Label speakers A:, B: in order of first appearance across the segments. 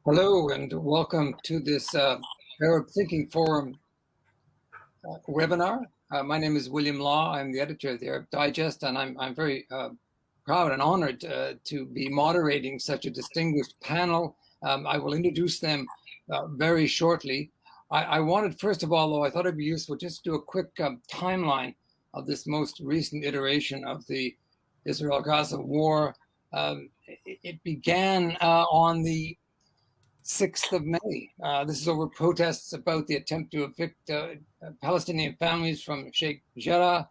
A: Hello and welcome to this Arab Thinking Forum webinar. My name is William Law. I'm the editor of the Arab Digest, and I'm very proud and honored to be moderating such a distinguished panel. I will introduce them very shortly. I wanted, first of all, though, I thought it'd be useful just to do a quick timeline of this most recent iteration of the Israel-Gaza war. It began on the 6th of May. This is over protests about the attempt to evict Palestinian families from Sheikh Jarrah.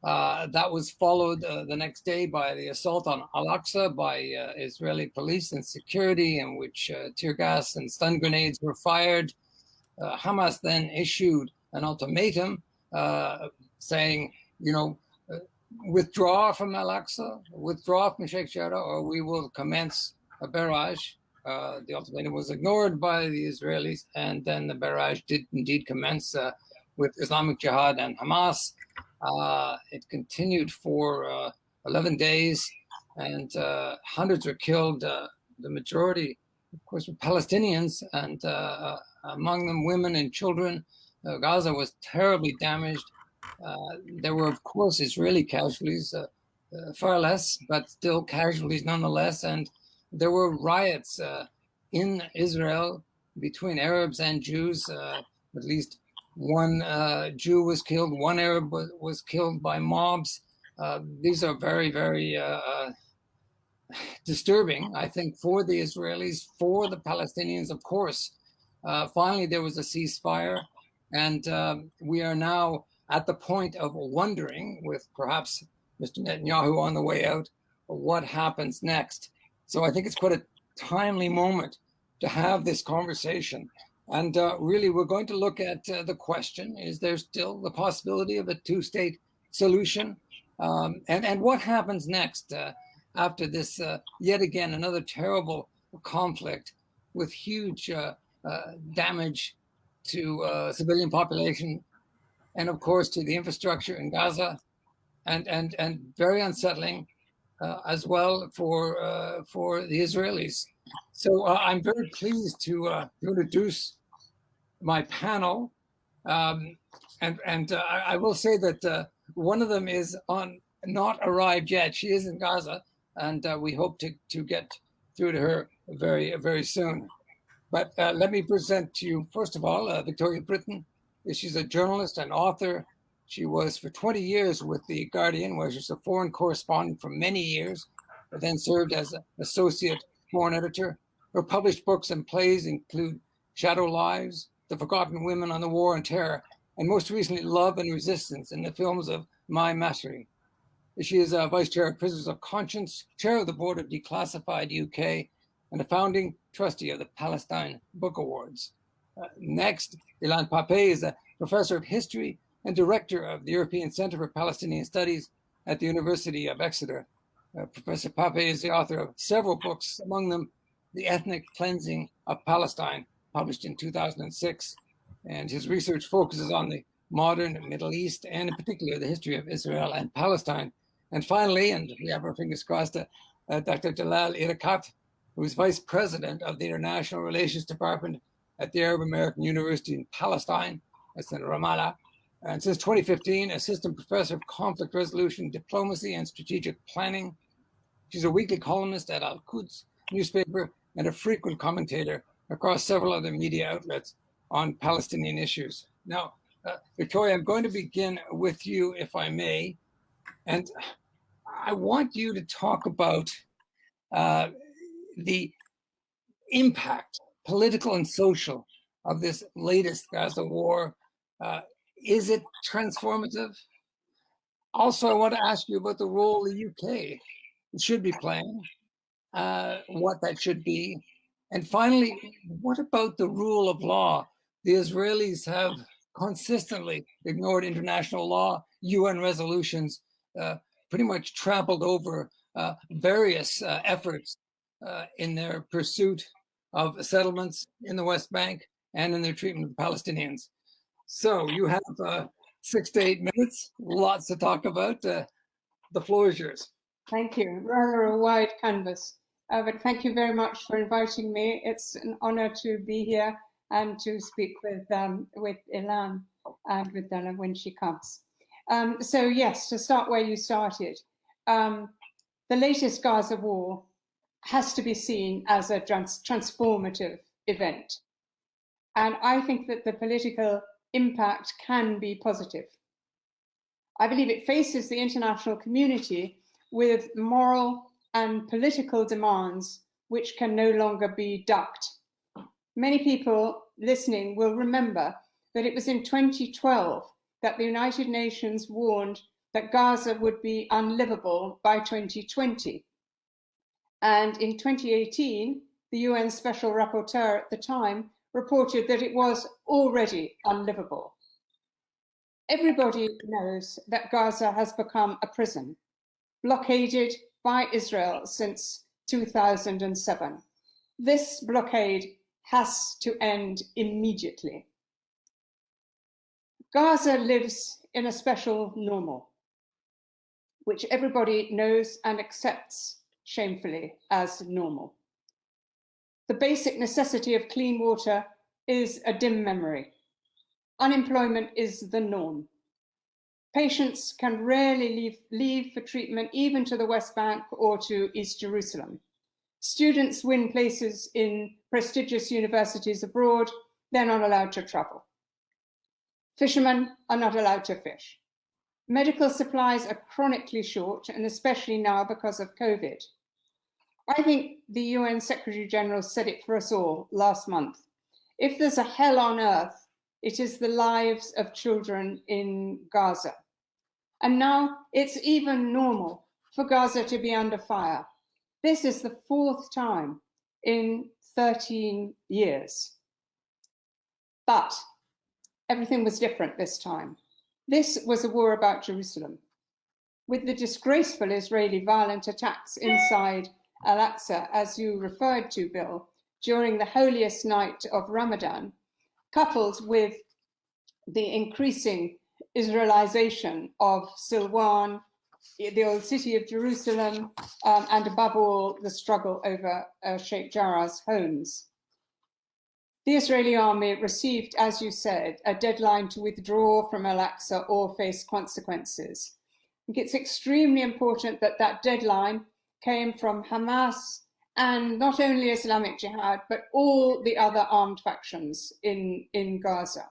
A: That was followed the next day by the assault on Al-Aqsa by Israeli police and security, in which tear gas and stun grenades were fired. Hamas then issued an ultimatum saying, withdraw from Al-Aqsa, withdraw from Sheikh Jarrah, or we will commence a barrage. The ultimatum was ignored by the Israelis, and then the barrage did indeed commence with Islamic Jihad and Hamas. It continued for 11 days, and hundreds were killed. The majority, of course, were Palestinians, and among them women and children. Gaza was terribly damaged. There were, of course, Israeli casualties, far less, but still casualties nonetheless. And there were riots in Israel between Arabs and Jews. At least one Jew was killed. One Arab was killed by mobs. These are very, very disturbing, I think, for the Israelis, for the Palestinians, of course. Finally, there was a ceasefire, and we are now at the point of wondering, with perhaps Mr. Netanyahu on the way out, what happens next. So I think it's quite a timely moment to have this conversation. And really, we're going to look at the question, is there still the possibility of a two-state solution? And what happens next after this, yet again, another terrible conflict with huge damage to civilian population, and of course to the infrastructure in Gaza, and very unsettling as well for the Israelis. So I'm very pleased to introduce my panel, and I will say that one of them is not arrived yet. She is in Gaza, and we hope to get through to her very, very soon. But let me present to you, first of all, Victoria Britton. She's a journalist and author. She was for 20 years with The Guardian, where she was a foreign correspondent for many years, but then served as an associate foreign editor. Her published books and plays include Shadow Lives, The Forgotten Women on the War and Terror, and most recently, Love and Resistance in the films of Mai Masri. She is a vice chair of Prisoners of Conscience, chair of the board of Declassified UK, and a founding trustee of the Palestine Book Awards. Next, Ilan Pape is a professor of history and director of the European Center for Palestinian Studies at the University of Exeter. Professor Pape is the author of several books, among them The Ethnic Cleansing of Palestine, published in 2006. And his research focuses on the modern Middle East, and in particular the history of Israel and Palestine. And finally, and we have our fingers crossed, Dr. Jalal Irakat, who is vice president of the International Relations Department at the Arab American University in Palestine, that's in Ramallah, and since 2015, assistant professor of conflict resolution, diplomacy, and strategic planning. She's a weekly columnist at Al-Quds newspaper and a frequent commentator across several other media outlets on Palestinian issues. Now, Victoria, I'm going to begin with you, if I may, and I want you to talk about the impact, political and social, of this latest Gaza war. Is it transformative? Also, I want to ask you about the role the UK should be playing, what that should be. And finally, what about the rule of law? The Israelis have consistently ignored international law, UN resolutions, pretty much trampled over various efforts in their pursuit of settlements in the West Bank and in their treatment of Palestinians. So you have 6 to 8 minutes, lots to talk about. The floor is yours.
B: Thank you. Rather a wide canvas. But thank you very much for inviting me. It's an honor to be here and to speak with Ilan and with Della when she comes. So yes, to start where you started, the latest Gaza war has to be seen as a transformative event. And I think that the political impact can be positive. I believe it faces the international community with moral and political demands which can no longer be ducked. Many people listening will remember that it was in 2012 that the United Nations warned that Gaza would be unlivable by 2020. And in 2018, the UN Special Rapporteur at the time reported that it was already unlivable. Everybody knows that Gaza has become a prison, blockaded by Israel since 2007. This blockade has to end immediately. Gaza lives in a special normal, which everybody knows and accepts shamefully as normal. The basic necessity of clean water is a dim memory. Unemployment is the norm. Patients can rarely leave for treatment, even to the West Bank or to East Jerusalem. Students win places in prestigious universities abroad. They're not allowed to travel. Fishermen are not allowed to fish. Medical supplies are chronically short, and especially now because of COVID. I think the UN Secretary General said it for us all last month. If there's a hell on earth, it is the lives of children in Gaza. And now it's even normal for Gaza to be under fire. This is the fourth time in 13 years. But everything was different this time. This was a war about Jerusalem. With the disgraceful Israeli violent attacks inside Al-Aqsa, as you referred to, Bill, during the holiest night of Ramadan, coupled with the increasing Israelization of Silwan, the old city of Jerusalem, and above all, the struggle over Sheikh Jarrah's homes. The Israeli army received, as you said, a deadline to withdraw from Al-Aqsa or face consequences. I think it's extremely important that that deadline came from Hamas and not only Islamic Jihad, but all the other armed factions in Gaza.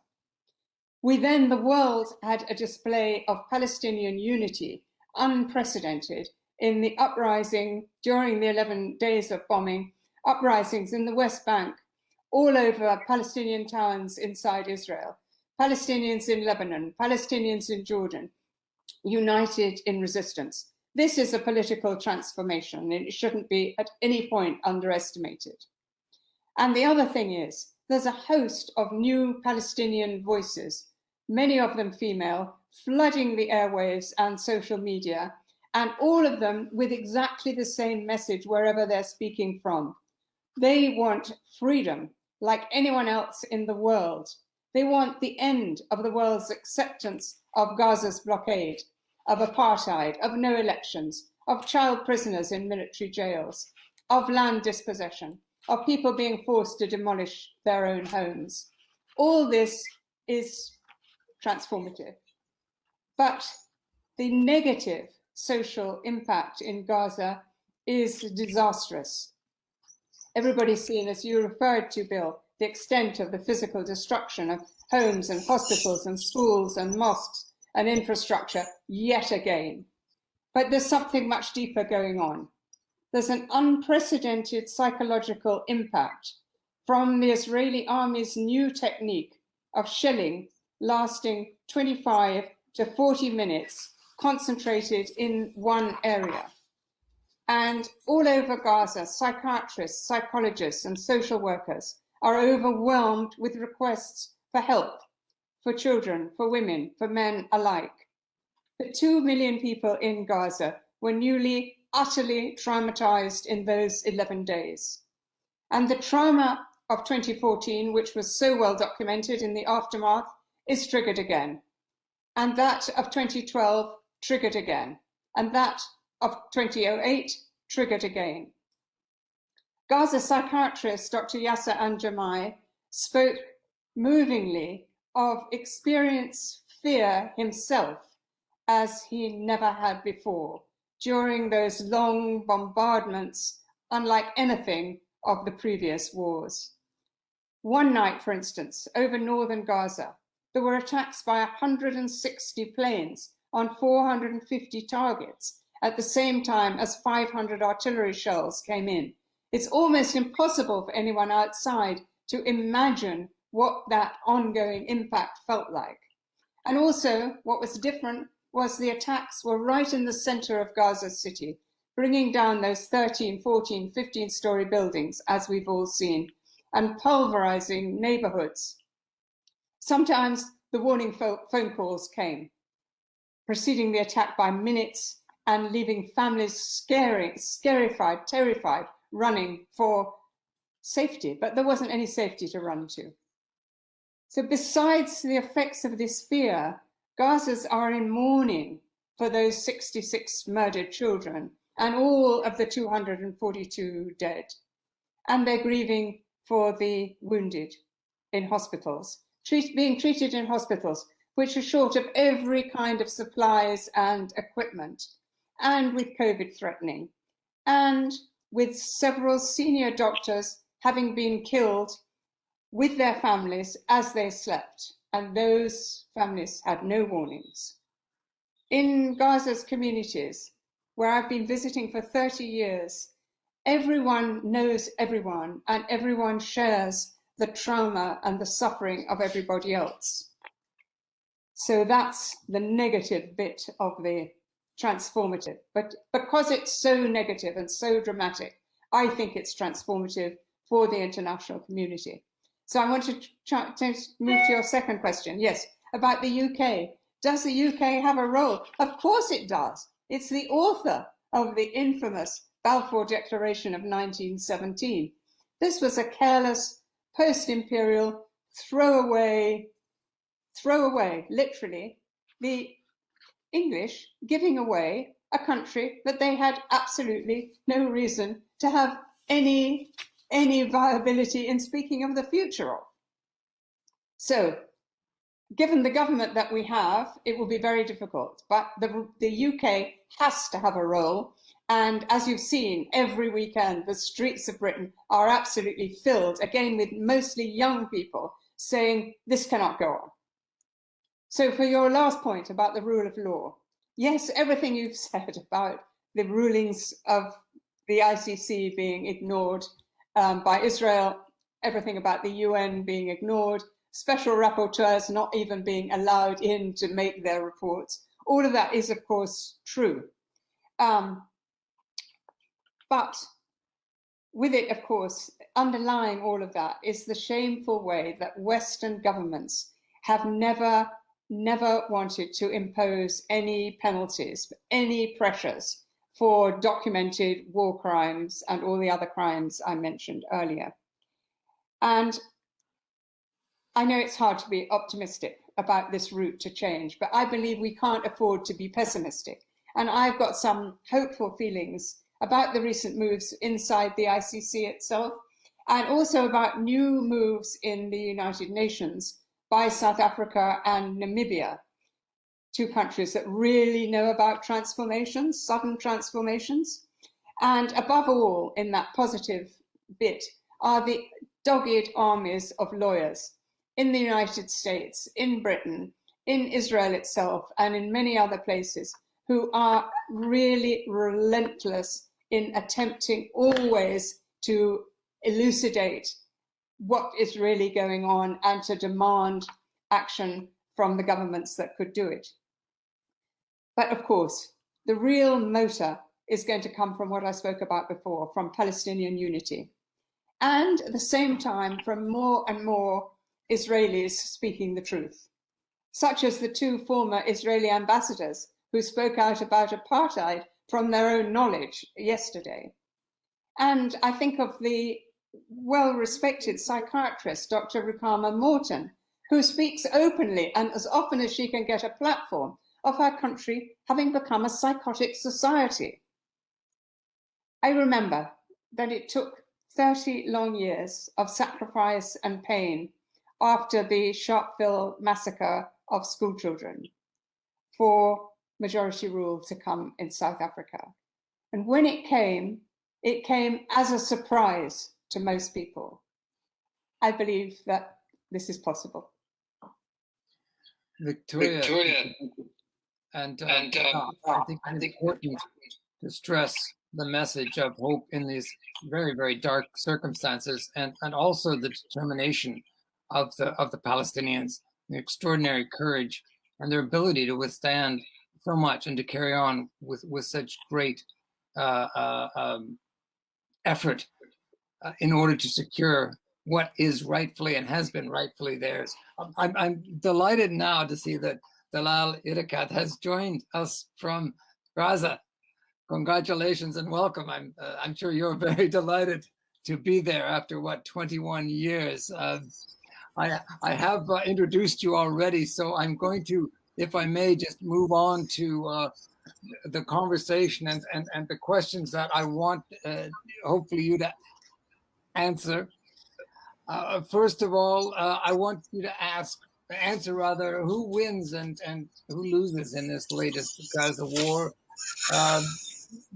B: We then, the world, had a display of Palestinian unity, unprecedented, in the uprising during the 11 days of bombing, uprisings in the West Bank, all over Palestinian towns inside Israel, Palestinians in Lebanon, Palestinians in Jordan, united in resistance. This is a political transformation, and it shouldn't be at any point underestimated. And the other thing is, there's a host of new Palestinian voices, many of them female, flooding the airwaves and social media, and all of them with exactly the same message wherever they're speaking from. They want freedom, like anyone else in the world. They want the end of the world's acceptance of Gaza's blockade, of apartheid, of no elections, of child prisoners in military jails, of land dispossession, of people being forced to demolish their own homes. All this is transformative. But the negative social impact in Gaza is disastrous. Everybody's seen, as you referred to, Bill, the extent of the physical destruction of homes and hospitals and schools and mosques and infrastructure yet again. But there's something much deeper going on. There's an unprecedented psychological impact from the Israeli army's new technique of shelling lasting 25 to 40 minutes, concentrated in one area. And all over Gaza, psychiatrists, psychologists, and social workers are overwhelmed with requests for help, for children, for women, for men alike. The 2 million people in Gaza were newly, utterly traumatized in those 11 days. And the trauma of 2014, which was so well documented in the aftermath, is triggered again. And that of 2012 triggered again. And that of 2008 triggered again. Gaza psychiatrist Dr. Yasser Anjamai spoke movingly of experienced fear himself as he never had before during those long bombardments, unlike anything of the previous wars. One night, for instance, over northern Gaza, there were attacks by 160 planes on 450 targets at the same time as 500 artillery shells came in. It's almost impossible for anyone outside to imagine what that ongoing impact felt like. And also, what was different was the attacks were right in the center of Gaza City, bringing down those 13, 14, 15-story buildings, as we've all seen, and pulverizing neighborhoods. Sometimes the warning phone calls came, preceding the attack by minutes and leaving families scarified, terrified, running for safety, but there wasn't any safety to run to. So besides the effects of this fear, Gazans are in mourning for those 66 murdered children and all of the 242 dead. And they're grieving for the wounded in hospitals, being treated in hospitals, which are short of every kind of supplies and equipment, and with COVID threatening, and with several senior doctors having been killed with their families as they slept, and those families had no warnings. In Gaza's communities, where I've been visiting for 30 years, everyone knows everyone, and everyone shares the trauma and the suffering of everybody else. So that's the negative bit of the transformative. But because it's so negative and so dramatic, I think it's transformative for the international community. So I want to move to your second question. Yes, about the UK. Does the UK have a role? Of course it does. It's the author of the infamous Balfour Declaration of 1917. This was a careless, post-imperial, throwaway, literally, the English giving away a country that they had absolutely no reason to have any viability in speaking of the future of. So, given the government that we have, it will be very difficult, but the UK has to have a role. And as you've seen, every weekend, the streets of Britain are absolutely filled, again, with mostly young people saying, this cannot go on. So for your last point about the rule of law, yes, everything you've said about the rulings of the ICC being ignored by Israel, everything about the UN being ignored, special rapporteurs not even being allowed in to make their reports, all of that is, of course, true. But with it, of course, underlying all of that is the shameful way that Western governments have never wanted to impose any penalties, any pressures for documented war crimes and all the other crimes I mentioned earlier. And I know it's hard to be optimistic about this route to change, but I believe we can't afford to be pessimistic. And I've got some hopeful feelings about the recent moves inside the ICC itself, and also about new moves in the United Nations by South Africa and Namibia, two countries that really know about transformations, sudden transformations. And above all, in that positive bit, are the dogged armies of lawyers in the United States, in Britain, in Israel itself, and in many other places, who are really relentless in attempting always to elucidate what is really going on and to demand action from the governments that could do it. But of course, the real motor is going to come from what I spoke about before, from Palestinian unity. And at the same time, from more and more Israelis speaking the truth, such as the two former Israeli ambassadors who spoke out about apartheid from their own knowledge yesterday. And I think of the well-respected psychiatrist, Dr. Rukama Morton, who speaks openly and as often as she can get a platform of her country having become a psychotic society. I remember that it took 30 long years of sacrifice and pain after the Sharpeville massacre of schoolchildren for majority rule to come in South Africa. And when it came as a surprise to most people. I believe that this is possible.
A: Victoria. And I think it's important to stress the message of hope in these very, very dark circumstances, and also the determination of the Palestinians, the extraordinary courage and their ability to withstand so much and to carry on with such great effort in order to secure what is rightfully and has been rightfully theirs. I'm delighted now to see that Dalal Irakat has joined us from Gaza. Congratulations and welcome. I'm sure you're very delighted to be there after 21 years. I have introduced you already, so I'm going to, if I may, just move on to the conversation and the questions that I want hopefully you to answer. First of all, I want you to answer who wins and who loses in this latest Gaza war.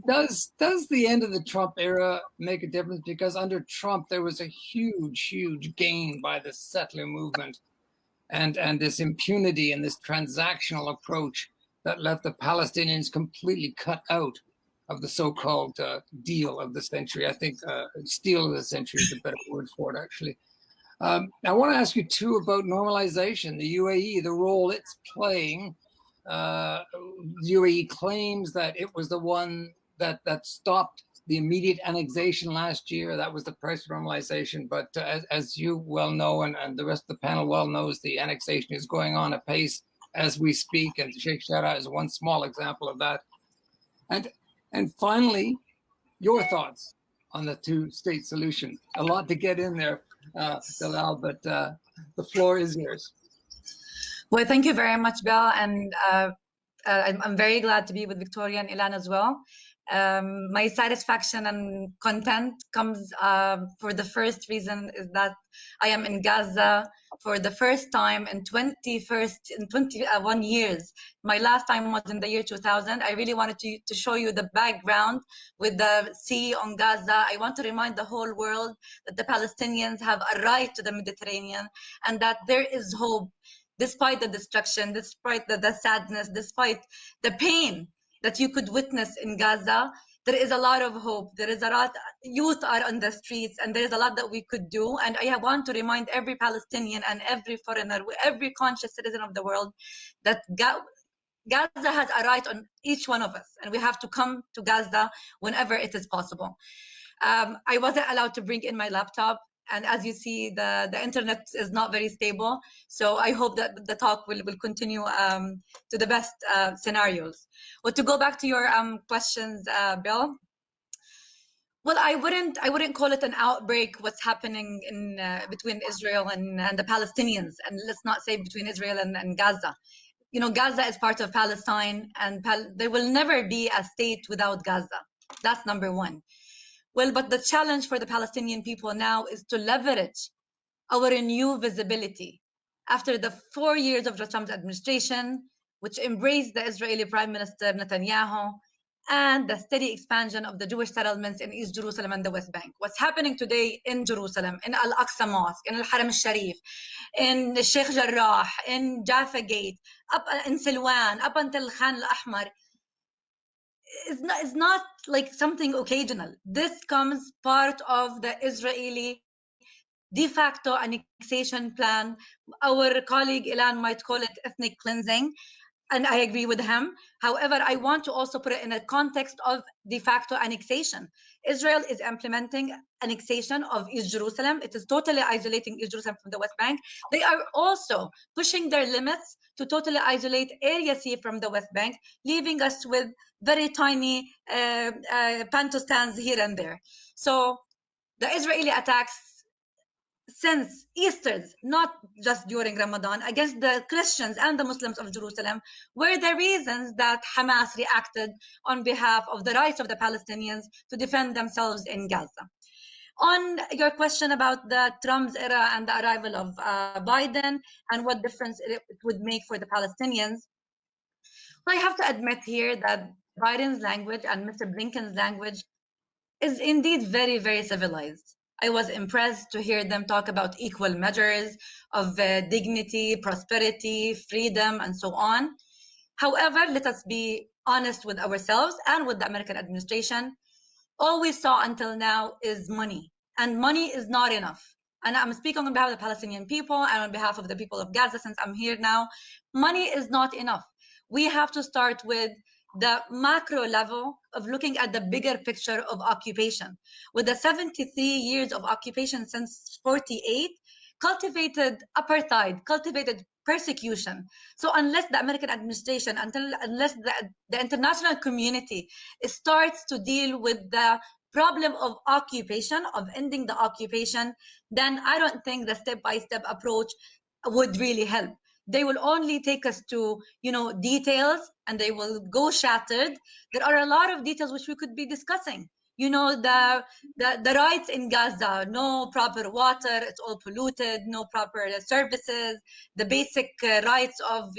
A: Does the end of the Trump era make a difference? Because under Trump, there was a huge gain by the settler movement and this impunity and this transactional approach that left the Palestinians completely cut out of the so-called deal of the century. I think steal of the century is a better word for it, actually. I want to ask you, too, about normalization, the UAE, the role it's playing. The UAE claims that it was the one that stopped the immediate annexation last year. That was the price of normalization. But as you well know, and the rest of the panel well knows, the annexation is going on apace as we speak. And Sheikh Jarrah is one small example of that. And finally, your thoughts on the two-state solution. A lot to get in there, Dalal, but the floor is yours.
C: Well, thank you very much, Bill, and I'm very glad to be with Victoria and Ilan as well. My satisfaction and content comes for the first reason is that I am in Gaza for the first time in 21 years. My last time was in the year 2000. I really wanted to show you the background with the sea on Gaza. I want to remind the whole world that the Palestinians have a right to the Mediterranean and that there is hope. Despite the destruction, despite the sadness, despite the pain that you could witness in Gaza, there is a lot of hope. There is a lot, youth are on the streets, and there is a lot that we could do. And I want to remind every Palestinian and every foreigner, every conscious citizen of the world, that Gaza has a right on each one of us, and we have to come to Gaza whenever it is possible. I wasn't allowed to bring in my laptop. And as you see, the internet is not very stable. So I hope that the talk will continue to the best scenarios. Well, to go back to your questions, Bill. Well, I wouldn't call it an outbreak. What's happening in between Israel and the Palestinians, and let's not say between Israel and Gaza. You know, Gaza is part of Palestine, and there will never be a state without Gaza. That's number one. Well, but the challenge for the Palestinian people now is to leverage our new visibility after the 4 years of the Trump administration, which embraced the Israeli Prime Minister Netanyahu, and the steady expansion of the Jewish settlements in East Jerusalem and the West Bank. What's happening today in Jerusalem, in Al-Aqsa Mosque, in Al-Haram al-Sharif, in Sheikh Jarrah, in Jaffa Gate, up in Silwan, up until Khan al-Ahmar, it's not like something occasional. This comes part of the Israeli de facto annexation plan. Our colleague Ilan might call it ethnic cleansing, and I agree with him. However, I want to also put it in a context of de facto annexation. Israel is implementing annexation of East Jerusalem. It is totally isolating East Jerusalem from the West Bank. They are also pushing their limits to totally isolate Area C from the West Bank, leaving us with very tiny Pantostans here and there. So the Israeli attacks since Easter's, not just during Ramadan, against the Christians and the Muslims of Jerusalem, were the reasons that Hamas reacted on behalf of the rights of the Palestinians to defend themselves in Gaza. On your question about the Trump's era and the arrival of Biden and what difference it would make for the Palestinians, I have to admit here that Biden's language and Mr. Blinken's language is indeed very, very civilized. I was impressed to hear them talk about equal measures of dignity, prosperity, freedom, and so on. However, let us be honest with ourselves and with the American administration. All we saw until now is money, and money is not enough. And I'm speaking on behalf of the Palestinian people and on behalf of the people of Gaza, since I'm here now. Money is not enough. We have to start with the macro level of looking at the bigger picture of occupation. With the 73 years of occupation since 48, cultivated apartheid, cultivated persecution. So unless the American administration, unless the international community starts to deal with the problem of occupation, of ending the occupation, then I don't think the step-by-step approach would really help. They will only take us to, details, and they will go shattered. There are a lot of details which we could be discussing. The rights in Gaza, no proper water, it's all polluted, no proper services, the basic rights of,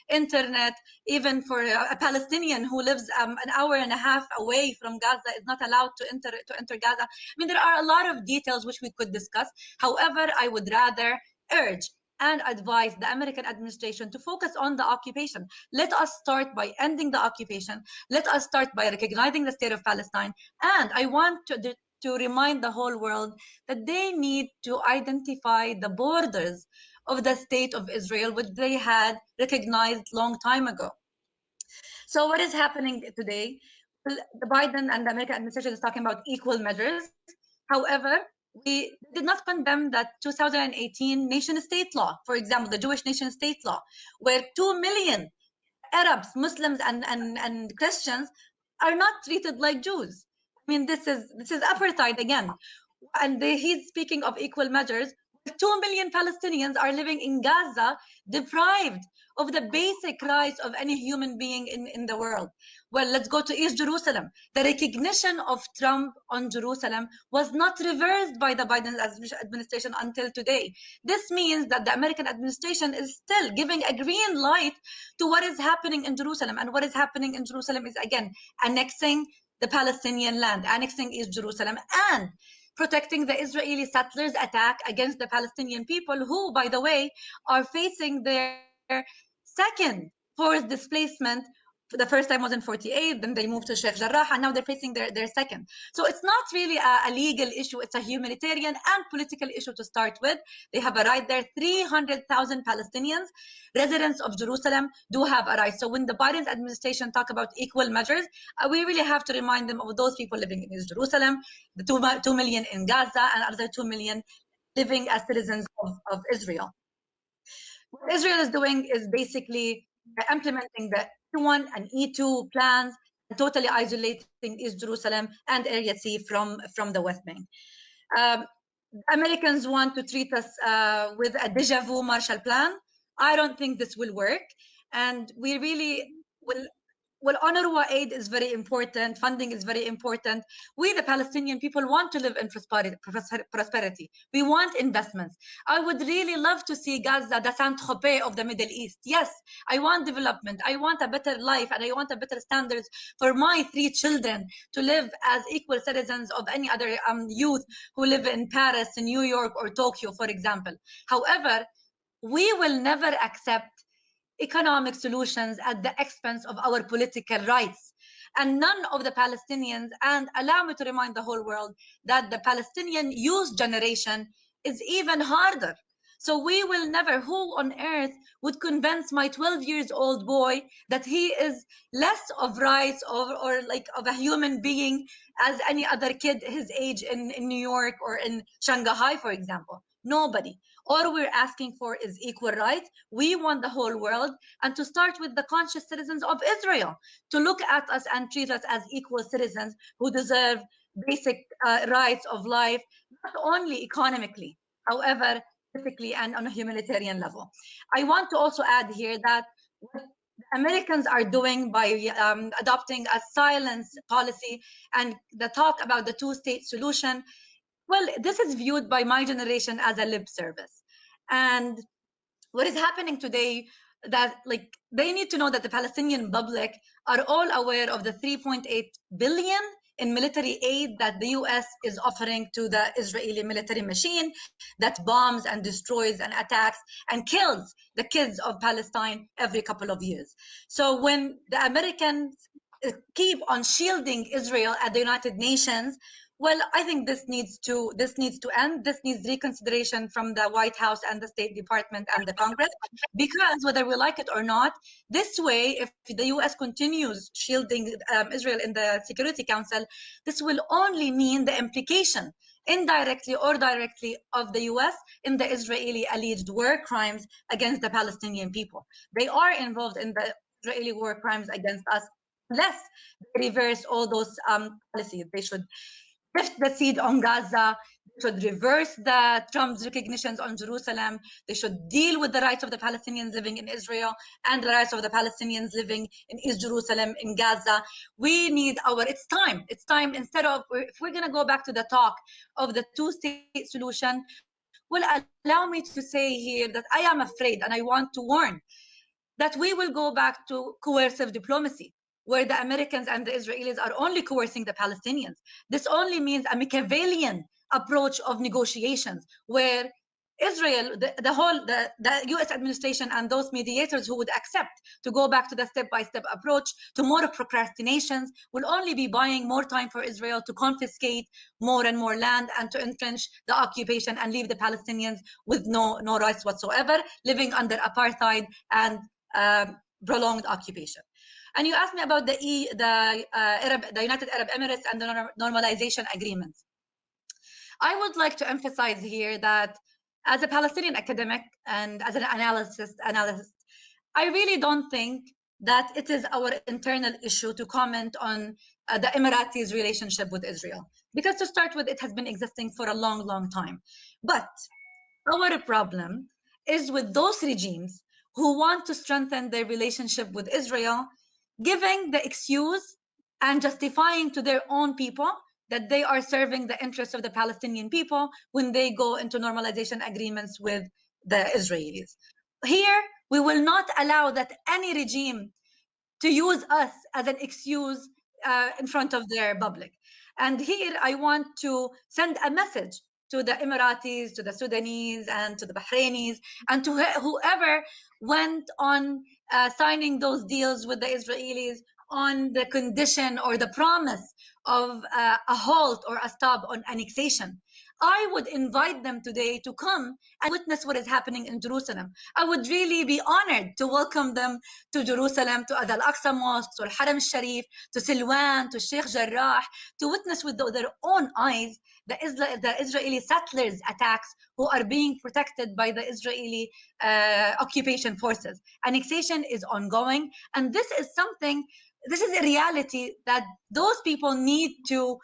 C: internet, even for a Palestinian who lives an hour and a half away from Gaza is not allowed to enter Gaza. I mean, there are a lot of details which we could discuss. However, I would rather urge and advise the American administration to focus on the occupation. Let us start by ending the occupation. Let us start by recognizing the state of Palestine. And I want to remind the whole world that they need to identify the borders of the state of Israel, which they had recognized long time ago. So what is happening today? The Biden and the American administration is talking about equal measures. However, we did not condemn that 2018 nation-state law, for example, the Jewish nation-state law, where 2 million Arabs, Muslims, and Christians are not treated like Jews. I mean, this is apartheid again. And he's speaking of equal measures. 2 million Palestinians are living in Gaza, deprived of the basic rights of any human being in the world. Well, let's go to East Jerusalem. The recognition of Trump on Jerusalem was not reversed by the Biden administration until today. This means that the American administration is still giving a green light to what is happening in Jerusalem. And what is happening in Jerusalem is, again, annexing the Palestinian land, annexing East Jerusalem, and protecting the Israeli settlers' attack against the Palestinian people, who, by the way, are facing their second forced displacement. The first time was in 48, then they moved to Sheikh Jarrah, and now they're facing their second. So it's not really a legal issue, it's a humanitarian and political issue to start with. They have a right there. 300,000 Palestinians, residents of Jerusalem, do have a right. So when the Biden administration talk about equal measures, we really have to remind them of those people living in East Jerusalem, the 2 million in Gaza, and other 2 million living as citizens of Israel. What Israel is doing is basically implementing the E1 and E2 plans, and totally isolating East Jerusalem and Area C from the West Bank. Americans want to treat us with a deja vu Marshall Plan. I don't think this will work, and we really will. Well, UNRWA aid is very important. Funding is very important. We, the Palestinian people, want to live in prosperity. We want investments. I would really love to see Gaza the Saint-Tropez of the Middle East. Yes, I want development. I want a better life, and I want a better standards for my 3 children to live as equal citizens of any other youth who live in Paris, in New York, or Tokyo, for example. However, we will never accept economic solutions at the expense of our political rights. And none of the Palestinians, and allow me to remind the whole world that the Palestinian youth generation is even harder. So we will never, who on earth would convince my 12-year-old boy that he is less of rights or like of a human being as any other kid his age in New York or in Shanghai, for example? Nobody. All we're asking for is equal rights. We want the whole world, and to start with the conscious citizens of Israel, to look at us and treat us as equal citizens who deserve basic rights of life, not only economically, however, physically and on a humanitarian level. I want to also add here that what the Americans are doing by adopting a silence policy and the talk about the 2-state solution Well, this is viewed by my generation as a lip service. And what is happening today, that like they need to know that the Palestinian public are all aware of the 3.8 billion in military aid that the US is offering to the Israeli military machine that bombs and destroys and attacks and kills the kids of Palestine every couple of years. So when the Americans keep on shielding Israel at the United Nations, well, I think this needs to end. This needs reconsideration from the White House and the State Department and the Congress, because whether we like it or not, this way, if the US continues shielding Israel in the Security Council, this will only mean the implication, indirectly or directly, of the US in the Israeli alleged war crimes against the Palestinian people. They are involved in the Israeli war crimes against us, unless they reverse all those policies. They should lift the siege on Gaza. They should reverse the Trump's recognitions on Jerusalem. They should deal with the rights of the Palestinians living in Israel and the rights of the Palestinians living in East Jerusalem, in Gaza. We need it's time. It's time, instead of, if we're going to go back to the talk of the two-state solution, will allow me to say here that I am afraid, and I want to warn, that we will go back to coercive diplomacy, where the Americans and the Israelis are only coercing the Palestinians. This only means a Machiavellian approach of negotiations, where Israel, the US administration and those mediators who would accept to go back to the step-by-step approach, to more procrastinations, will only be buying more time for Israel to confiscate more and more land and to entrench the occupation and leave the Palestinians with no rights whatsoever, living under apartheid and prolonged occupation. And you asked me about the United Arab Emirates and the normalization agreements. I would like to emphasize here that as a Palestinian academic and as an analyst, I really don't think that it is our internal issue to comment on the Emiratis' relationship with Israel. Because to start with, it has been existing for a long, long time. But our problem is with those regimes who want to strengthen their relationship with Israel, giving the excuse and justifying to their own people that they are serving the interests of the Palestinian people when they go into normalization agreements with the Israelis. Here, we will not allow that any regime to use us as an excuse in front of their public. And here, I want to send a message to the Emiratis, to the Sudanese, and to the Bahrainis, and to whoever went on signing those deals with the Israelis on the condition or the promise of a halt or a stop on annexation. I would invite them today to come and witness what is happening in Jerusalem. I would really be honored to welcome them to Jerusalem, to Al-Aqsa Mosque, to Al-Haram al-Sharif, to Silwan, to Sheikh Jarrah, to witness with their own eyes the Israeli settlers' attacks who are being protected by the Israeli occupation forces. Annexation is ongoing, and this is a reality that those people need to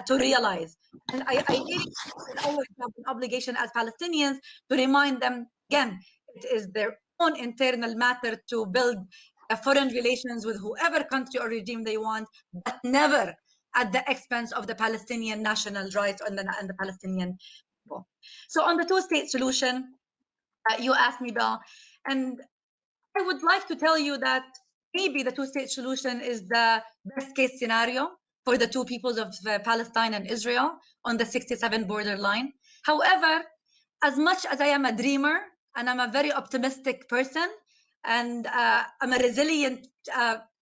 C: realize. And I think it's our obligation as Palestinians to remind them, again, it is their own internal matter to build foreign relations with whoever country or regime they want, but never at the expense of the Palestinian national rights and the Palestinian people. So on the two-state solution, you asked me, Bill, and I would like to tell you that maybe the two-state solution is the best-case scenario for the two peoples of Palestine and Israel on the 67 borderline. However, as much as I am a dreamer and I'm a very optimistic person, and I'm a resilient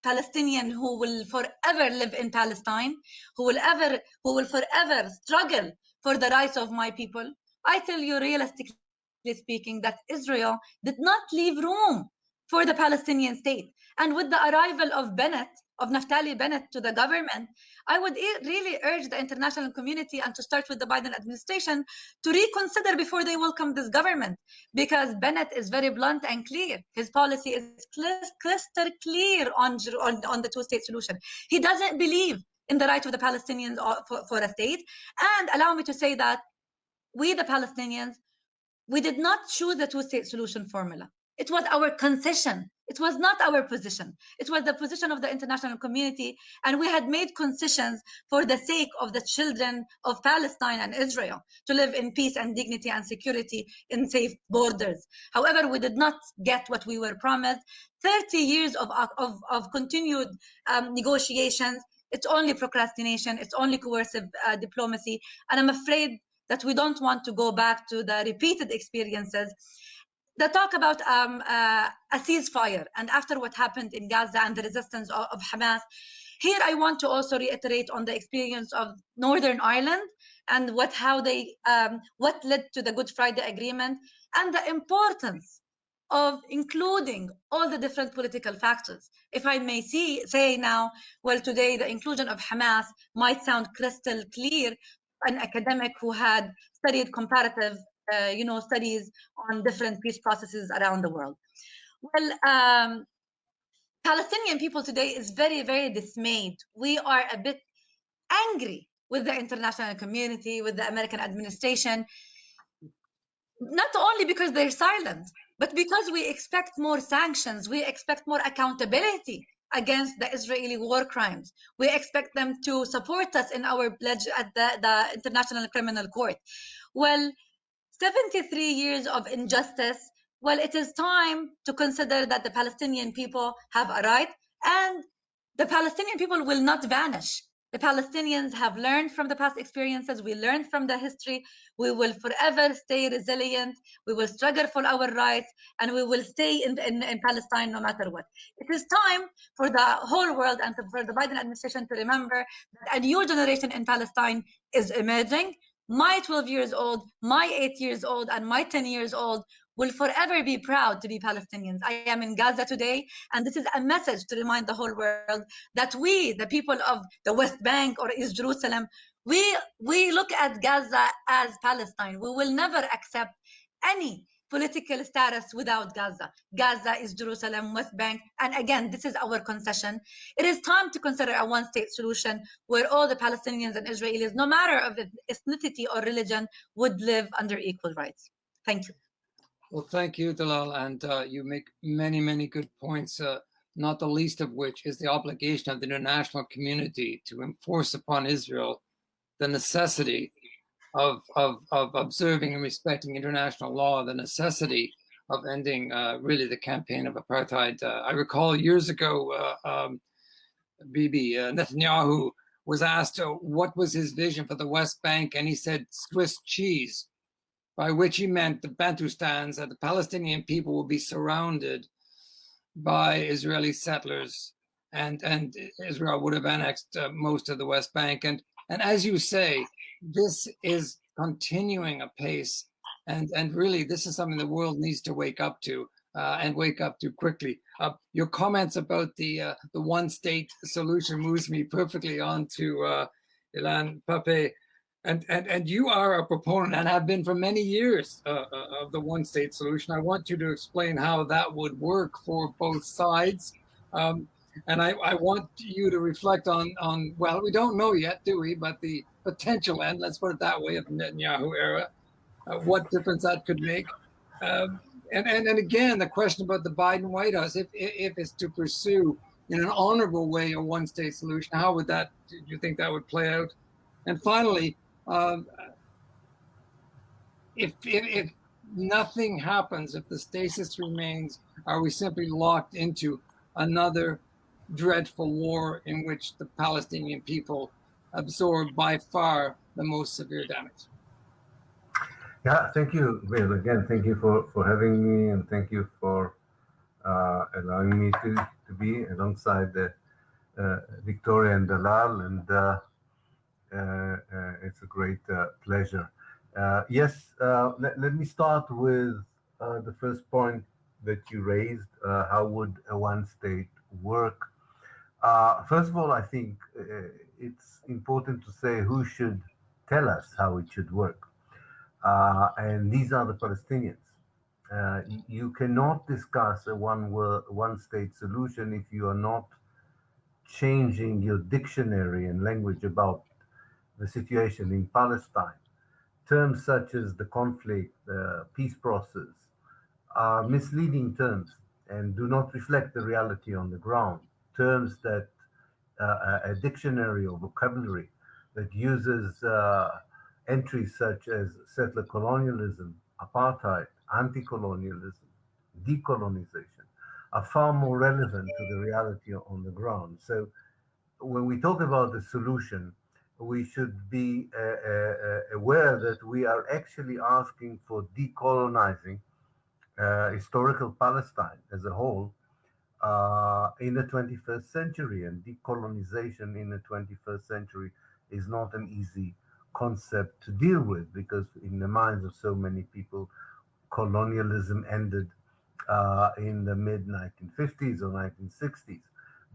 C: Palestinian who will forever live in Palestine, who will forever struggle for the rights of my people, I tell you, realistically speaking, that Israel did not leave room for the Palestinian state. And with the arrival of Naftali Bennett to the government, I would really urge the international community, and to start with the Biden administration, to reconsider before they welcome this government, because Bennett is very blunt and clear. His policy is crystal clear on the two-state solution. He doesn't believe in the right of the Palestinians for a state. And allow me to say that we, the Palestinians, we did not choose the two-state solution formula. It was our concession It was not our position. It was the position of the international community, and we had made concessions for the sake of the children of Palestine and Israel to live in peace and dignity and security in safe borders. However, we did not get what we were promised. 30 years of continued negotiations. It's only procrastination. It's only coercive diplomacy. And I'm afraid that we don't want to go back to the repeated experiences. The talk about a ceasefire, and after what happened in Gaza and the resistance of Hamas, here I want to also reiterate on the experience of Northern Ireland and what led to the Good Friday Agreement, and the importance of including all the different political factors. If I may say now, well, today the inclusion of Hamas might sound crystal clear. An academic who had studied comparative studies on different peace processes around the world. Well, Palestinian people today is very, very dismayed. We are a bit angry with the international community, with the American administration, not only because they're silent, but because we expect more sanctions, we expect more accountability against the Israeli war crimes. We expect them to support us in our pledge at the International Criminal Court. Well, 73 years of injustice. Well, it is time to consider that the Palestinian people have a right, and the Palestinian people will not vanish. The Palestinians have learned from the past experiences. We learned from the history. We will forever stay resilient. We will struggle for our rights, and we will stay in Palestine no matter what. It is time for the whole world and for the Biden administration to remember that a new generation in Palestine is emerging. My 12 years old, my 8 years old, and my 10 years old will forever be proud to be Palestinians. I am in Gaza today, and this is a message to remind the whole world that we, the people of the West Bank or East Jerusalem, we look at Gaza as Palestine. We will never accept any political status without Gaza. Gaza is Jerusalem, West Bank, and again, this is our concession. It is time to consider a one-state solution where all the Palestinians and Israelis, no matter of ethnicity or religion, would live under equal rights. Thank you.
A: Well, thank you, Dalal, and you make many, many good points, not the least of which is the obligation of the international community to enforce upon Israel the necessity of observing and respecting international law, the necessity of ending really the campaign of apartheid. I recall years ago, Bibi Netanyahu was asked what was his vision for the West Bank, and he said Swiss cheese, by which he meant the Bantustans, that the Palestinian people will be surrounded by Israeli settlers, and Israel would have annexed most of the West Bank. And as you say, this is continuing apace, and really this is something the world needs to wake up to, and wake up to quickly. Your comments about the one-state solution moves me perfectly on to Ilan Pappé, and you are a proponent and have been for many years of the one-state solution. I want you to explain how that would work for both sides. And I want you to reflect on, well, we don't know yet, do we? But the potential end, let's put it that way, of the Netanyahu era, what difference that could make. And again, the question about the Biden White House, if it's to pursue in an honorable way a one-state solution, how would that, do you think that would play out? And finally, if nothing happens, if the stasis remains, are we simply locked into another dreadful war in which the Palestinian people absorb by far the most severe damage?
D: Yeah, thank you, Bill. Again, thank you for having me, and thank you for allowing me to be alongside Victoria and Dalal, and it's a great pleasure. Yes, let me start with the first point that you raised. How would a one-state work? First of all, I think it's important to say who should tell us how it should work. And these are the Palestinians. You cannot discuss a one-state solution if you are not changing your dictionary and language about the situation in Palestine. Terms such as the conflict, the peace process, are misleading terms. and do not reflect the reality on the ground. Terms that a dictionary or vocabulary that uses entries such as settler colonialism, apartheid, anti-colonialism, decolonization are far more relevant to the reality on the ground. So when we talk about the solution, we should be aware that we are actually asking for decolonizing historical Palestine as a whole in the 21st century. And decolonization in the 21st century is not an easy concept to deal with, because in the minds of so many people, colonialism ended in the mid 1950s or 1960s,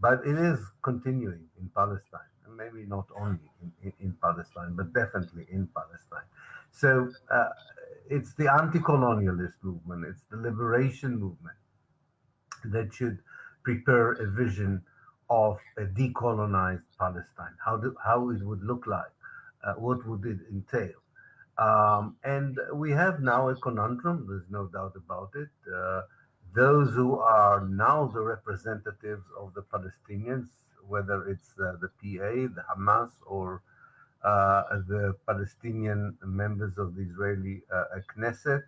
D: but it is continuing in Palestine, and maybe not only in Palestine, but definitely in Palestine. So it's the anti-colonialist movement, it's the liberation movement that should prepare a vision of a decolonized Palestine, how it would look like, what would it entail. And we have now a conundrum, there's no doubt about it. Those who are now the representatives of the Palestinians, whether it's the PA, the Hamas, or the Palestinian members of the Israeli Knesset,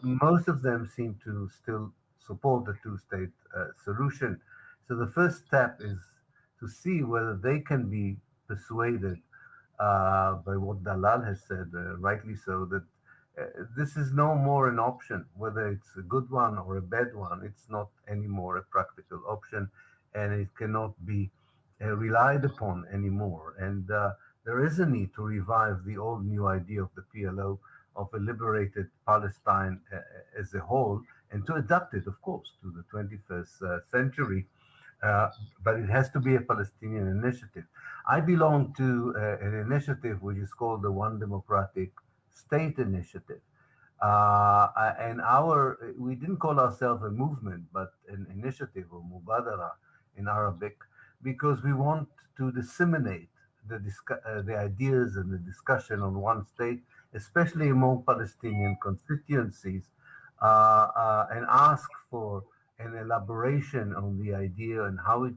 D: most of them seem to still support the two-state solution. So the first step is to see whether they can be persuaded by what Dalal has said, rightly so, that this is no more an option, whether it's a good one or a bad one. It's not anymore a practical option, and it cannot be relied upon anymore. And there is a need to revive the old new idea of the PLO of a liberated Palestine as a whole, and to adapt it, of course, to the 21st century. But it has to be a Palestinian initiative. I belong to an initiative which is called the One Democratic State Initiative. And we didn't call ourselves a movement, but an initiative, or mubadara in Arabic, because we want to disseminate the ideas and the discussion on one state, especially among Palestinian constituencies, and ask for an elaboration on the idea and how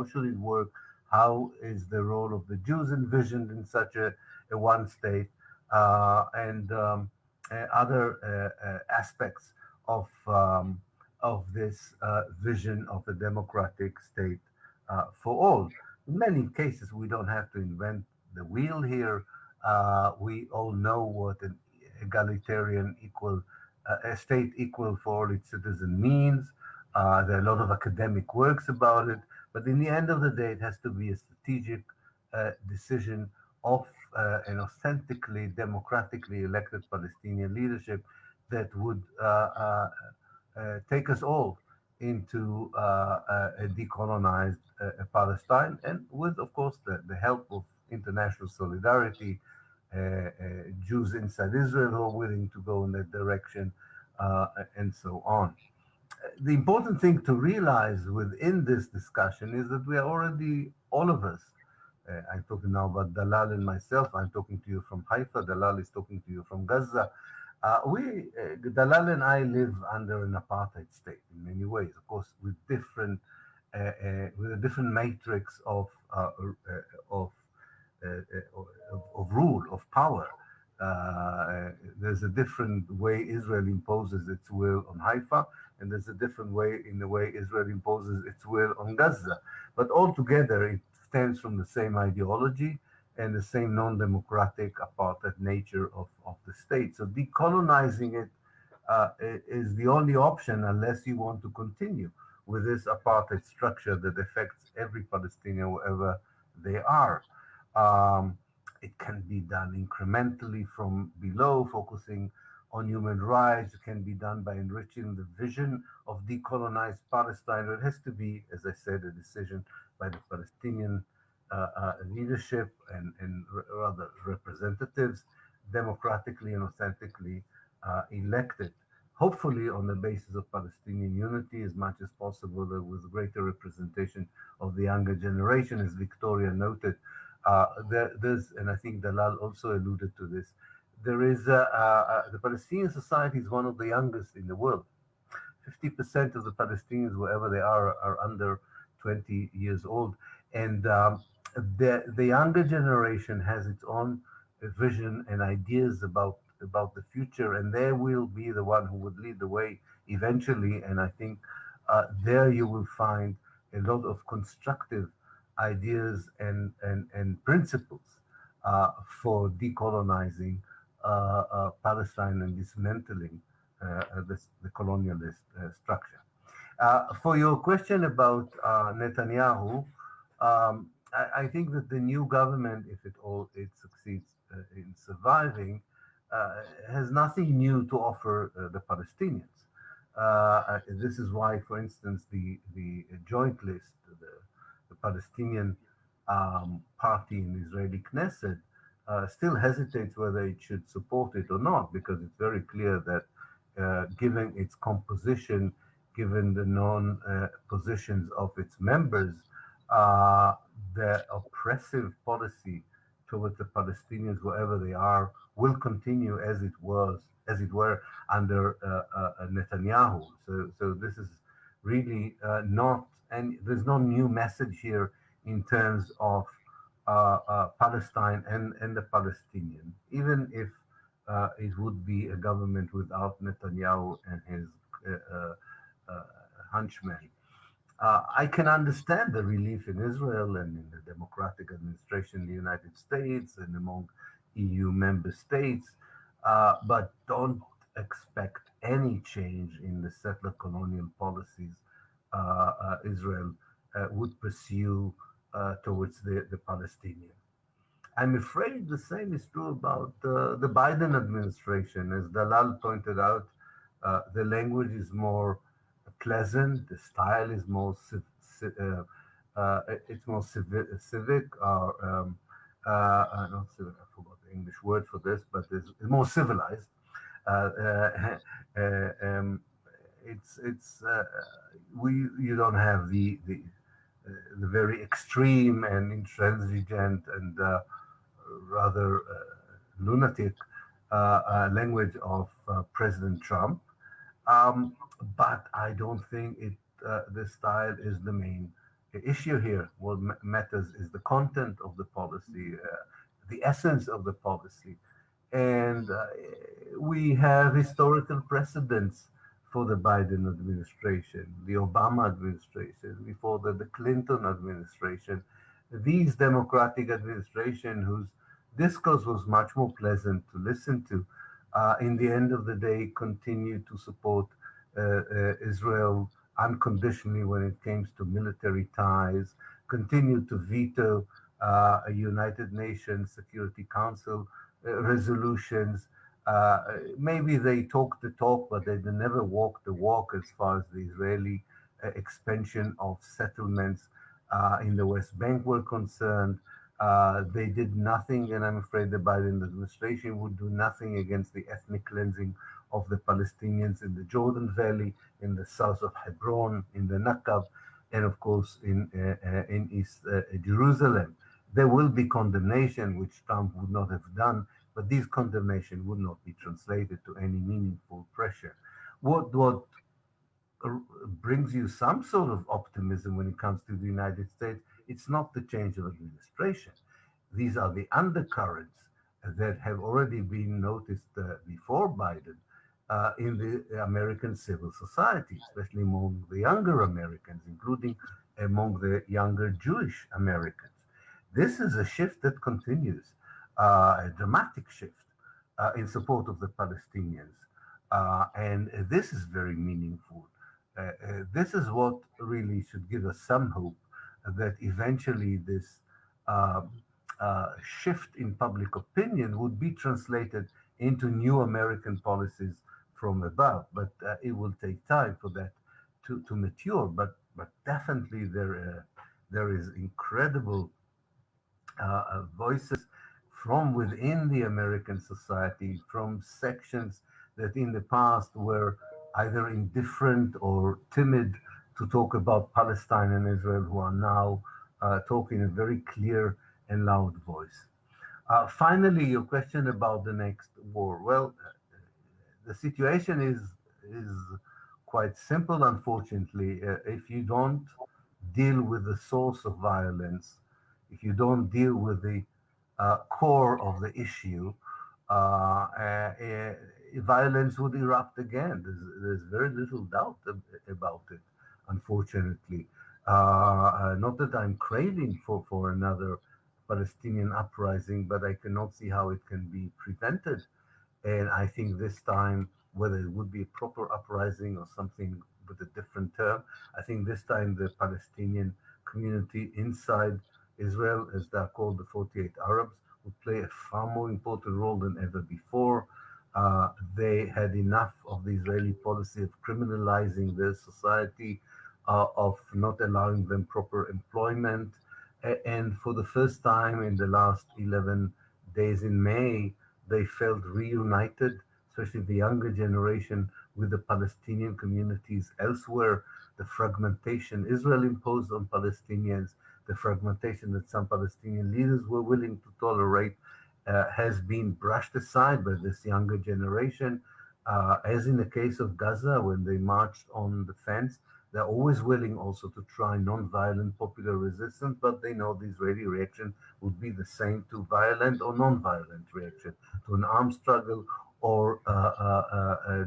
D: should it work, how is the role of the Jews envisioned in such a one state, and other aspects of this vision of a democratic state for all. In many cases, we don't have to invent the wheel here. We all know what an egalitarian a state equal for all its citizens means. There are a lot of academic works about it, but in the end of the day, it has to be a strategic decision of an authentically, democratically elected Palestinian leadership that would take us all into a decolonized Palestine, and with, of course, the help of international solidarity, Jews inside Israel who are willing to go in that direction, and so on. The important thing to realize within this discussion is that we are already, all of us, I'm talking now about Dalal and myself, I'm talking to you from Haifa, Dalal is talking to you from Gaza. Dalal and I live under an apartheid state in many ways, of course, with a different matrix of rule, of power. There's a different way Israel imposes its will on Haifa, and there's a different way in the way Israel imposes its will on Gaza. But altogether, it stems from the same ideology and the same non-democratic apartheid nature of the state. So decolonizing it is the only option unless you want to continue with this apartheid structure that affects every Palestinian wherever they are. It can be done incrementally from below, focusing on human rights. It can be done by enriching the vision of decolonized Palestine. It has to be, as I said, a decision by the Palestinian leadership and rather representatives, democratically and authentically elected, hopefully on the basis of Palestinian unity as much as possible, with greater representation of the younger generation, as Victoria noted. There's, and I think Dalal also alluded to this, there is the Palestinian society is one of the youngest in the world. 50% of the Palestinians, wherever they are under 20 years old. And the younger generation has its own vision and ideas about the future, and they will be the one who would lead the way eventually. And I think there you will find a lot of constructive ideas and principles for decolonizing Palestine and dismantling the colonialist structure. For your question about Netanyahu, I think that the new government, if it succeeds in surviving, has nothing new to offer the Palestinians. This is why, for instance, the joint list, the Palestinian party in the Israeli Knesset, still hesitates whether it should support it or not, because it's very clear that given its composition, given the known positions of its members, the oppressive policy towards the Palestinians, wherever they are, will continue as it were under Netanyahu. So this is really not, and there's no new message here in terms of Palestine and the Palestinian, even if it would be a government without Netanyahu and his henchmen. I can understand the relief in Israel and in the democratic administration in the United States and among EU member states, but don't expect any change in the settler colonial policies Israel would pursue towards the Palestinian. I'm afraid the same is true about the Biden administration. As Dalal pointed out, the language is more pleasant, the style is more it's more civic, or not civic, I forgot the English word for this, but it's more civilized. You don't have the very extreme and intransigent and rather lunatic language of President Trump. But I don't think the style is the main issue here. What matters is the content of the policy, the essence of the policy. And we have historical precedents for the Biden administration, the Obama administration, before the Clinton administration. These Democratic administration, whose discourse was much more pleasant to listen to, in the end of the day, continued to support Israel unconditionally when it came to military ties, continued to veto a United Nations Security Council resolutions. Maybe they talked the talk, but they never walked the walk as far as the Israeli expansion of settlements in the West Bank were concerned. They did nothing, and I'm afraid the Biden administration would do nothing against the ethnic cleansing of the Palestinians in the Jordan Valley, in the south of Hebron, in the Nakab, and of course in East Jerusalem. There will be condemnation, which Trump would not have done, but these condemnation would not be translated to any meaningful pressure. What brings you some sort of optimism when it comes to the United States, it's not the change of administration. These are the undercurrents that have already been noticed before Biden in the American civil society, especially among the younger Americans, including among the younger Jewish Americans. This is a shift that continues, a dramatic shift in support of the Palestinians. And this is very meaningful. This is what really should give us some hope that eventually this shift in public opinion would be translated into new American policies from above. But it will take time for that to mature. But definitely there is incredible voices from within the American society, from sections that in the past were either indifferent or timid to talk about Palestine and Israel, who are now talking in a very clear and loud voice. Finally, your question about the next war. Well, the situation is quite simple, unfortunately. If you don't deal with the source of violence, if you don't deal with the core of the issue, violence would erupt again. There's very little doubt about it, unfortunately. Not that I'm craving for another Palestinian uprising, but I cannot see how it can be prevented. And I think this time, whether it would be a proper uprising or something with a different term, I think this time the Palestinian community inside Israel, as they're called, the 48 Arabs, would play a far more important role than ever before. They had enough of the Israeli policy of criminalizing their society, of not allowing them proper employment. And for the first time in the last 11 days in May, they felt reunited, especially the younger generation, with the Palestinian communities elsewhere. The fragmentation Israel imposed on Palestinians, the fragmentation that some Palestinian leaders were willing to tolerate, has been brushed aside by this younger generation. As in the case of Gaza, when they marched on the fence, they're always willing also to try non-violent popular resistance, but they know the Israeli reaction would be the same to violent or non-violent reaction, to an armed struggle or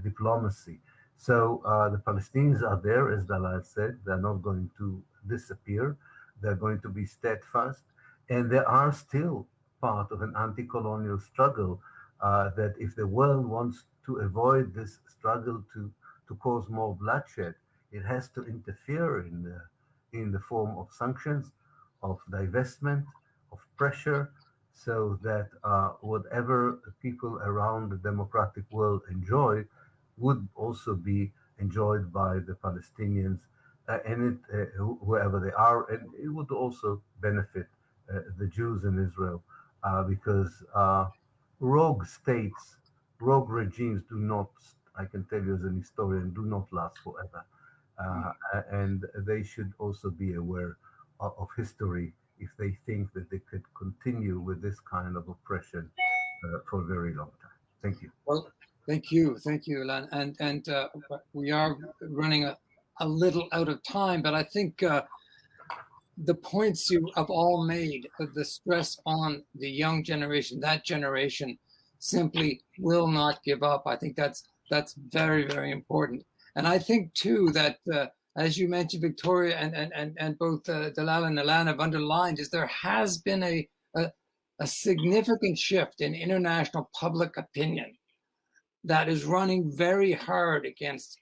D: diplomacy. So the Palestinians are there, as Dalal said. They're not going to disappear. They're going to be steadfast. And they are still part of an anti-colonial struggle that if the world wants to avoid this struggle to cause more bloodshed, it has to interfere in the form of sanctions, of divestment, of pressure, so that whatever people around the democratic world enjoy would also be enjoyed by the Palestinians and whoever they are, and it would also benefit the Jews in Israel because rogue states, rogue regimes do not, I can tell you as an historian, do not last forever. And they should also be aware of history if they think that they could continue with this kind of oppression for a very long time. Thank you.
A: Well, thank you, Ilan. And we are running a little out of time, but I think the points you have all made, the stress on the young generation, that generation simply will not give up. I think that's very, very important. And I think too that, as you mentioned, Victoria, and both Dalal and Ilan have underlined, is there has been a significant shift in international public opinion that is running very hard against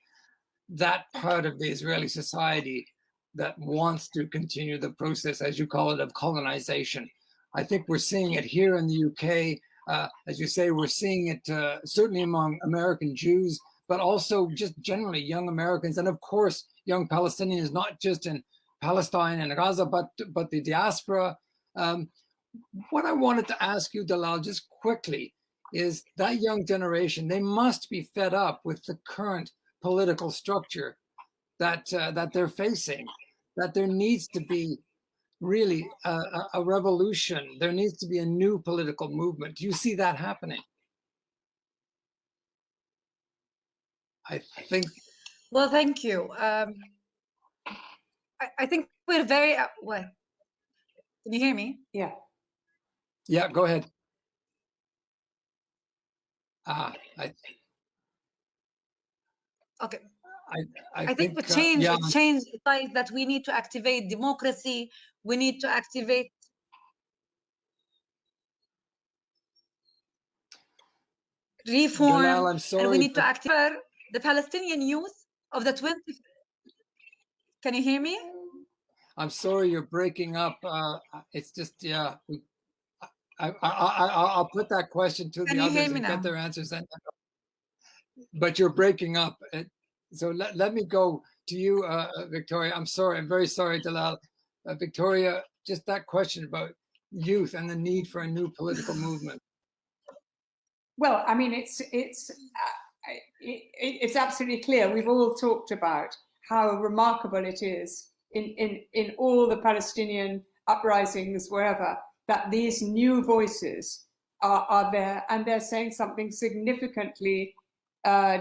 A: that part of the Israeli society that wants to continue the process, as you call it, of colonization. I think we're seeing it here in the UK. As you say, we're seeing it certainly among American Jews, but also just generally young Americans, and of course, young Palestinians, not just in Palestine and Gaza, but the diaspora. What I wanted to ask you, Dalal, just quickly, is that young generation, they must be fed up with the current political structure that they're facing, that there needs to be really a revolution. There needs to be a new political movement. Do you see that happening? I think.
C: Well, thank you. I think we're very, what? Can you hear me?
B: Yeah.
A: Yeah, go ahead.
C: Okay.
A: I
C: think with change,
A: yeah.
C: it's change like that we need to activate democracy. We need to activate. Reform.
A: Dalal, I'm sorry,
C: and we need to activate the Palestinian youth of the 20. Can you hear me?
A: I'm sorry, you're breaking up. It's just, yeah. I'll put that question to the others and get their answers. But you're breaking up. So let me go to you, Victoria. I'm sorry. I'm very sorry, Dalal. Victoria, just that question about youth and the need for a new political movement.
B: Well, I mean, it's absolutely clear. We've all talked about how remarkable it is in all the Palestinian uprisings, wherever, that these new voices are there, and they're saying something significantly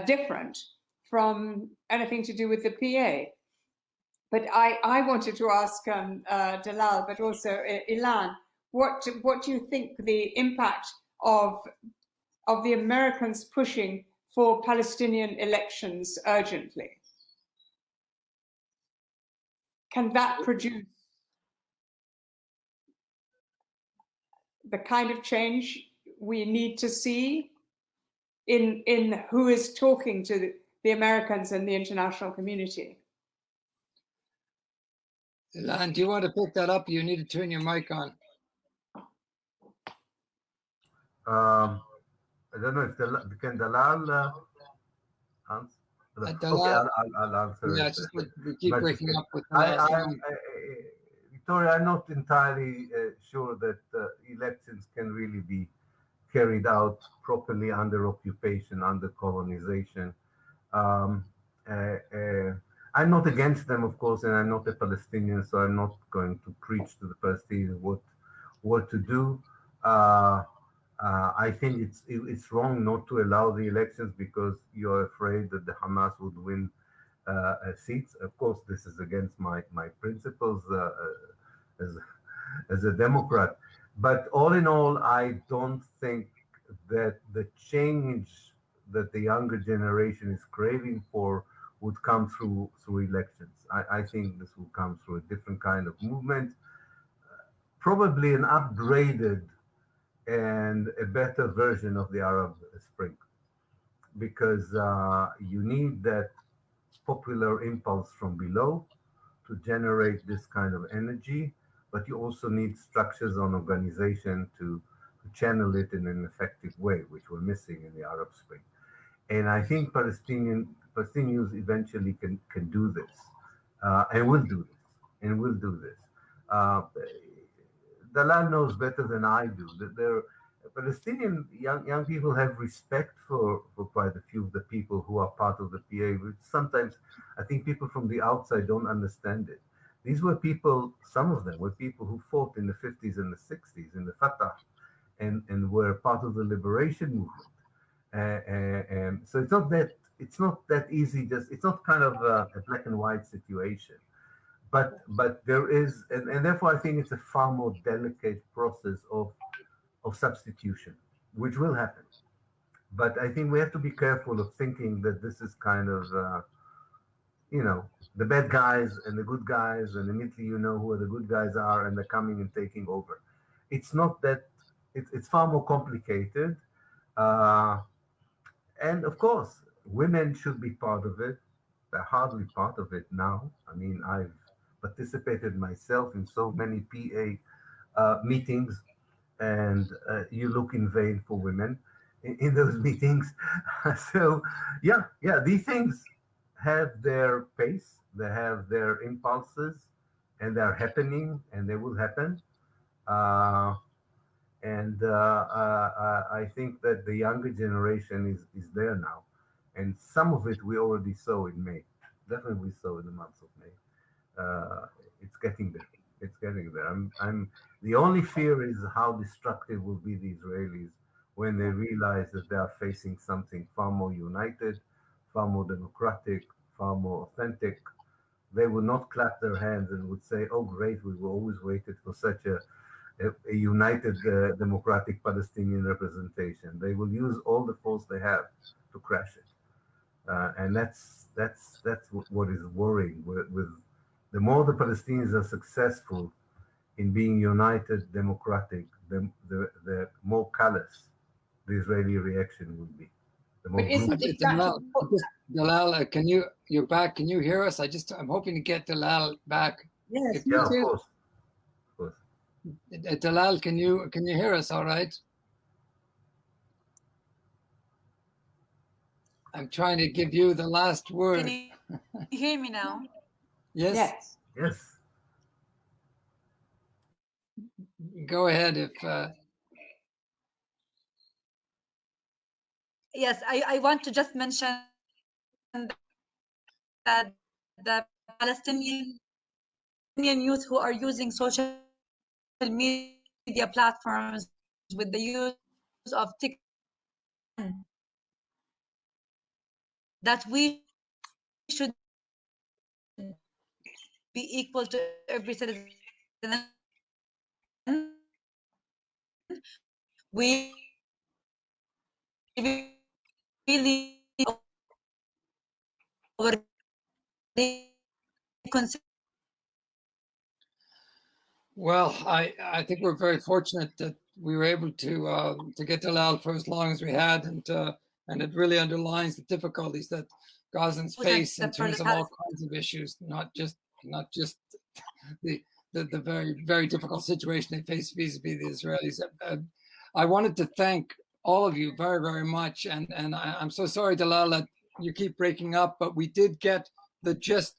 B: different from anything to do with the PA. But I wanted to ask Dalal, but also Ilan, what do you think the impact of the Americans pushing for Palestinian elections urgently? Can that produce the kind of change we need to see in who is talking to the Americans and the international community?
A: Ilan, do you want to pick that up? You need to turn your mic on.
D: I don't know if can Dalal answer.
A: Dalal,
D: okay, I'll answer.
A: Yeah,
D: it.
A: just we keep breaking up with
D: Victoria, I'm not entirely sure that elections can really be carried out properly under occupation, under colonization. I'm not against them, of course, and I'm not a Palestinian, so I'm not going to preach to the Palestinians what to do. I think it's wrong not to allow the elections because you're afraid that the Hamas would win seats. Of course, this is against my principles as a Democrat. But all in all, I don't think that the change that the younger generation is craving for would come through elections. I think this will come through a different kind of movement, probably an upgraded and a better version of the Arab Spring, because you need that popular impulse from below to generate this kind of energy, but you also need structures on organization to channel it in an effective way, which we're missing in the Arab Spring. And I think Palestinians eventually can do this, and will do this. Dalal knows better than I do that Palestinian young people have respect for quite a few of the people who are part of the PA, which sometimes I think people from the outside don't understand it. These were people, some of them were people who fought in the 50s and the 60s in the Fatah and were part of the liberation movement. So it's not that easy. It's not kind of a black and white situation. But there is, and therefore I think it's a far more delicate process of substitution, which will happen. But I think we have to be careful of thinking that this is kind of, the bad guys and the good guys, and immediately you know who the good guys are, and they're coming and taking over. It's not that. It's far more complicated. And of course, women should be part of it. They're hardly part of it now. I mean, I've participated myself in so many PA meetings, and you look in vain for women in those meetings. So, yeah, these things have their pace, they have their impulses, and they're happening, and they will happen. And I think that the younger generation is there now. And some of it we already saw in May. Definitely we saw in the month of May. It's getting there. It's getting there. The only fear is how destructive will be the Israelis when they realize that they are facing something far more united, far more democratic, far more authentic. They will not clap their hands and would say, oh, great, we were always waited for such a united democratic Palestinian representation. They will use all the force they have to crash it. And that's what is worrying. With the more the Palestinians are successful in being united, democratic, the more callous the Israeli reaction will be.
B: But isn't it
A: Dalal, you're back? Can you hear us? I'm hoping to get Dalal back.
B: Yes,
D: yeah, of course.
A: Dalal, can you hear us? All right. I'm trying to give you the last word.
C: Can you hear me now?
A: Yes.
D: Yes.
A: Go ahead if.
C: Yes, I want to just mention that the Palestinian youth who are using social media platforms with the use of TikTok, that we should be equal to every citizen. We really
A: Well, I think we're very fortunate that we were able to get Dalal for as long as we had, and it really underlines the difficulties that Gazans face in terms of all kinds of issues, not just the very difficult situation they face vis-a-vis the Israelis. I wanted to thank all of you very, very much, and I'm so sorry, Dalal, that you keep breaking up, but we did get the gist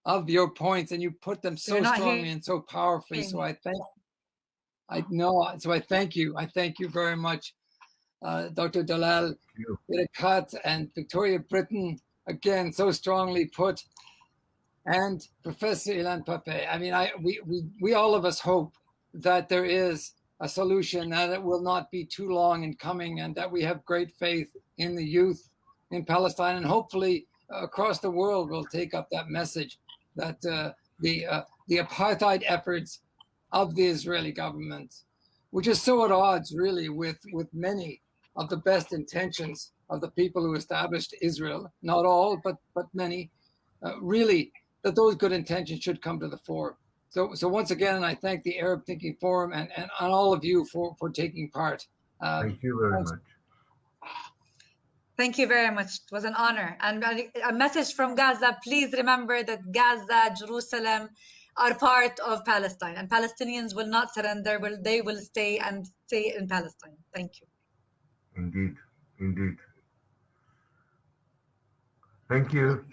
A: of your points, and you put them so strongly and so powerfully. So I thank you. I thank you very much, Dr. Dalal Irakat and Victoria Britton, again, so strongly put, and Professor Ilan Pape. I mean, we all of us hope that there is a solution, that it will not be too long in coming, and that we have great faith in the youth in Palestine, and hopefully across the world will take up that message that the apartheid efforts of the Israeli government, which is so at odds really with many of the best intentions of the people who established Israel, not all, but many, really, that those good intentions should come to the fore. So once again, I thank the Arab Thinking Forum and all of you for taking part.
D: Thank you very much.
C: Thank you very much. It was an honor. And a message from Gaza, please remember that Gaza, Jerusalem are part of Palestine, and Palestinians will not surrender. They will stay in Palestine. Thank you.
D: Indeed. Thank you.